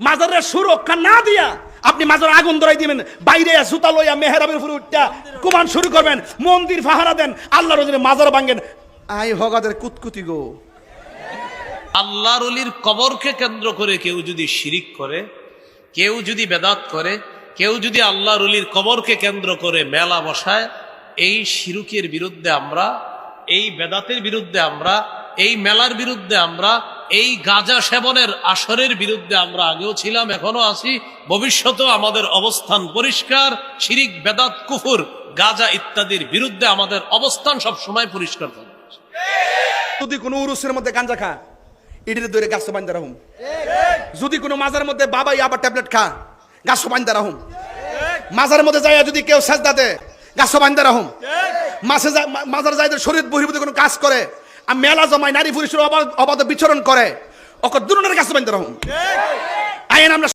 মাজারের সুরক্ষা না দিয়া আপনি মাজার আগুন ধরাই দিবেন, বাইরে জুতা লইয়া মেহরাবের উপরে উঠা কুমান শুরু করবেন, মন্দির পাহারা দেন, আল্লাহর ওজনে মাজার ভাঙেন। আই হগাদের কুতকুতি গো। আল্লাহর ওলির কবরকে কেন্দ্র করে কেউ যদি শিরিক করে, কেউ যদি বেদাত করে, কেউ যদি আল্লাহর ওলির কবরকে কেন্দ্র করে মেলা বসায়, এই শিরকের বিরুদ্ধে আমরা, এই বেদাতের বিরুদ্ধে আমরা, এই মেলার বিরুদ্ধে আমরা, এই গাঁজা সেবনের আসরের বিরুদ্ধে আমরা আগেও ছিলাম, এখনো আছি, ভবিষ্যতেও আমাদের অবস্থান পরিষ্কার। শিরিক, বেদাত, কুফর, গাঁজা ইত্যাদির বিরুদ্ধে আমাদের অবস্থান সবসময় পরিষ্কার থাকবে। যদি কোনো উরুসের মধ্যে গাঞ্জা খা, ইডিরে ধরে গাছ বান্ধা রাখুন। যদি কোনো মাজার মধ্যে বাবাই আবার ট্যাবলেট খা, গাছ বান্ধা রাখুন। মাজার মধ্যে যায় যদি কেউ সেজদা দেয়, গাছ বান্ধা রাখুন। মাজার যায় শরীর বহির্ভূত কোনো কাজ করে, আর মেলা জমায় নারী পুরুষের অবাধ বিচরণ করে, ওকে দুজনের গাছ বান্ধা রাখুন। আইন আমরা